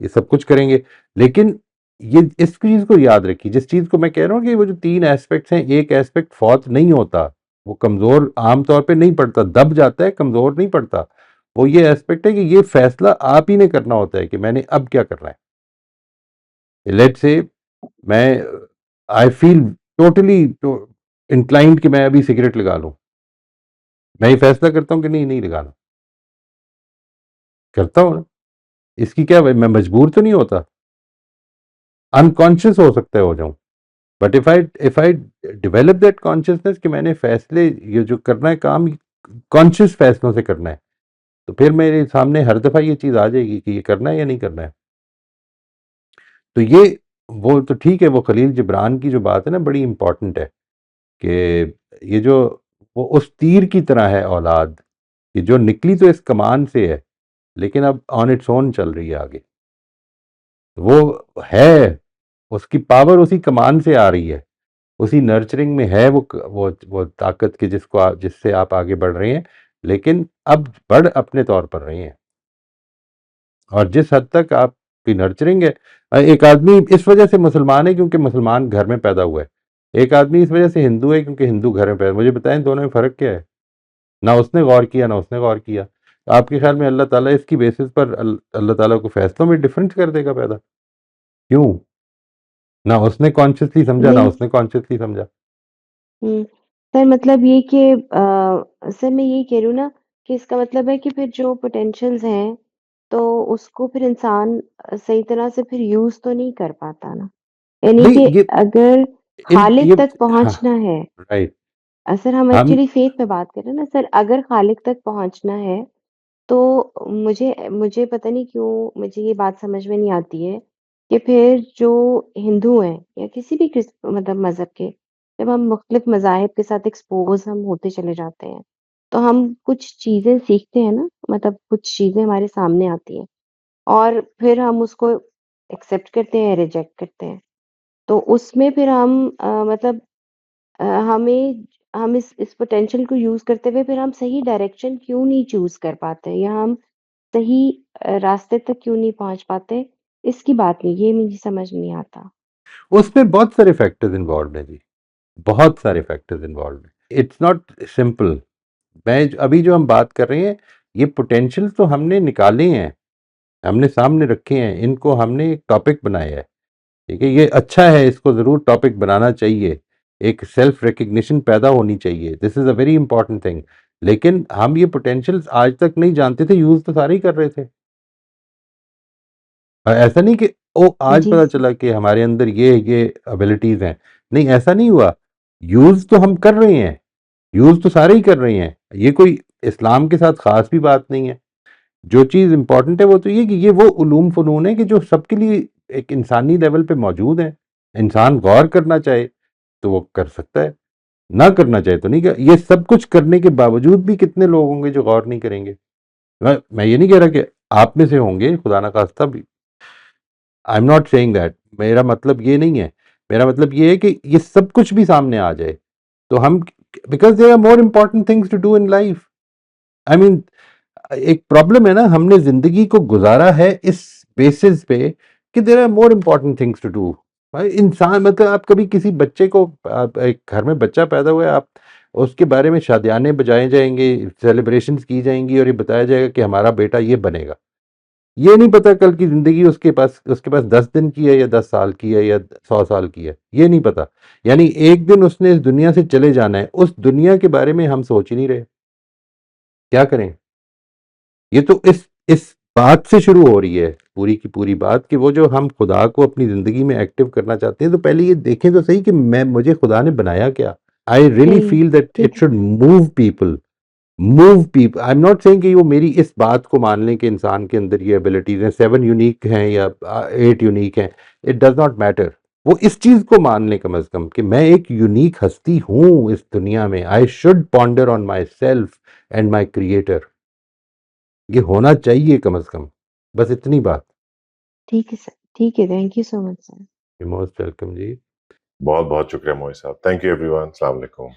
ये सब कुछ करेंगे। लेकिन ये इस चीज़ को याद रखिए, जिस चीज़ को मैं कह रहा हूँ कि वो जो 3 एस्पेक्ट्स हैं, एक एस्पेक्ट फौत नहीं होता। वो कमज़ोर आम तौर पे नहीं पड़ता, दब जाता है, कमज़ोर नहीं पड़ता। वो ये एस्पेक्ट है कि ये फैसला आप ही ने करना होता है कि मैंने अब क्या करना है। लेट्स से मैं आई फील टोटली इंक्लाइंड कि मैं अभी सिगरेट लगा लूं, मैं ये फैसला करता हूं कि नहीं, नहीं लगाना, करता हूं ना। इसकी क्या, मैं मजबूर तो नहीं होता, अनकॉन्शियस हो सकता है हो जाऊं, but if I develop that consciousness कि मैंने फैसले, ये जो करना है काम कॉन्शियस फैसलों से करना है, तो फिर मेरे सामने हर दफा ये चीज आ जाएगी कि ये करना है या नहीं करना है। तो ये, वो तो ठीक है, वो खलील जिब्रान की जो बात है ना, बड़ी इंपॉर्टेंट है कि ये जो, वो उस तीर की तरह है औलाद, कि जो निकली तो इस कमान से है, लेकिन अब ऑन इट्स ओन चल रही है आगे। वो है, उसकी पावर उसी कमान से आ रही है, उसी नर्चरिंग में है वो ताकत की जिससे आप आगे बढ़ रहे हैं, लेकिन अब बढ़ अपने तौर पर रहे हैं। और जिस हद तक आपकी नर्चरिंग है, एक आदमी इस वजह से मुसलमान है क्योंकि मुसलमान घर में पैदा हुआ है, एक आदमी इस वजह से हिंदू है क्योंकि हिंदू घर में पैदा। मुझे बताएं दोनों में फ़र्क क्या है? ना उसने गौर किया ना उसने गौर किया। तो आपके ख्याल में अल्लाह ताला इसकी बेसिस पर अल्लाह ताला को फैसलों में डिफरेंस कर देगा पैदा? क्यों? ना उसने कॉन्शियसली समझा ना नहीं उसने कॉन्शियसली समझा। सर मतलब ये कि सर मैं यही कह रही हूँ ना कि इसका मतलब है कि फिर जो पोटेंशियल्स हैं, तो उसको फिर इंसान सही तरह से फिर यूज़ तो नहीं कर पाता ना। यानी नहीं कि ये अगर खालिक ये तक हाँ, पहुँचना है, राइट। सर हम हम एक्चुअली फेथ पे बात कर रहे हैं ना सर, अगर खालिक तक पहुँचना है तो मुझे मुझे पता नहीं क्यों मुझे ये बात समझ में नहीं आती है कि फिर जो हिंदू हैं या किसी भी मतलब मज़हब के, जब हम मुख्तलिफ मज़ाहिब के साथ एक्सपोज़ हम होते चले जाते हैं, तो हम कुछ चीज़ें सीखते हैं ना, मतलब कुछ चीज़ें हमारे सामने आती हैं और फिर हम उसको एक्सेप्ट करते हैं, रिजेक्ट करते हैं। तो उसमें फिर हम मतलब हमें हम इस पोटेंशियल को यूज़ करते हुए फिर हम सही डायरेक्शन क्यों नहीं चूज़ कर पाते या हम सही रास्ते तक क्यों नहीं पहुँच पाते, इसकी बात नहीं, ये मुझे समझ नहीं आता। उसमें बहुत सारे फैक्टर्स इन्वॉल्व हैं जी, बहुत सारे फैक्टर्स इन्वॉल्व हैं, इट्स नॉट सिंपल। अभी जो हम बात कर रहे हैं, ये पोटेंशियल तो हमने निकाले हैं, हमने सामने रखे हैं, इनको हमने एक टॉपिक बनाया है, ठीक है, ये अच्छा है, इसको ज़रूर टॉपिक बनाना चाहिए, एक सेल्फ रिकग्निशन पैदा होनी चाहिए, this is a very important thing. लेकिन हम ये पोटेंशियल्स आज तक नहीं जानते थे, यूज़ तो सारे ही कर रहे थे। ऐसा नहीं कि ओ आज जी पता सर। चला कि हमारे अंदर ये एबिलिटीज़ हैं, नहीं ऐसा नहीं हुआ, यूज़ तो हम कर रहे हैं, यूज़ तो सारे ही कर रहे हैं, ये कोई इस्लाम के साथ ख़ास भी बात नहीं है। जो चीज़ इम्पोर्टेंट है वो तो ये कि ये वो उलूम फ़नून है कि जो सबके लिए एक इंसानी लेवल पे मौजूद हैं। इंसान गौर करना चाहे तो वो कर सकता है, ना करना चाहे तो नहीं कर। ये सब कुछ करने के बावजूद भी कितने लोग होंगे जो गौर नहीं करेंगे। मैं ये नहीं कह रहा कि आप में से होंगे, खुदा ना खास्ता भी, I am not saying that, मेरा मतलब ये नहीं है। मेरा मतलब ये है कि ये सब कुछ भी सामने आ जाए तो हम, because there are more important things to do in life. I mean, एक प्रॉब्लम है ना, हमने जिंदगी को गुजारा है इस बेसिस पे कि there are more important things to do. भाई इंसान, मतलब आप कभी किसी बच्चे को, आप एक घर में बच्चा पैदा हुआ है, आप उसके बारे में शादियाने बजाए जाएंगे, सेलिब्रेशंस की जाएंगी और ये बताया जाएगा कि हमारा बेटा ये बनेगा। ये नहीं पता कल की जिंदगी उसके पास 10 दिन की है या 10 साल की है या 100 साल की है, ये नहीं पता। यानी एक दिन उसने इस दुनिया से चले जाना है, उस दुनिया के बारे में हम सोच ही नहीं रहे, क्या करें। ये तो इस बात से शुरू हो रही है पूरी की पूरी बात, कि वो जो हम खुदा को अपनी जिंदगी में एक्टिव करना चाहते हैं, तो पहले ये देखें तो सही कि मुझे खुदा ने बनाया क्या। आई रियली सही, फील दैट ठीक इट है। Should move people. I am not saying कि वो मेरी इस बात को मान लें कि इंसान के अंदर ये एबिलिटीज हैं, 7 यूनिक हैं या 8 यूनिक हैं, इट डज नॉट मैटर। वो इस चीज को मान लें कम अज कम कि मैं एक यूनिक हस्ती हूं इस दुनिया में। I should ponder on my self and my creator, ये होना चाहिए कम से कम, बस इतनी बात। ठीक है सर, ठीक है, thank you so much sir. Most welcome ji. बहुत बहुत शुक्रिया Mohit Sahab. Thank you everyone. अस्सलाम वालेकुम।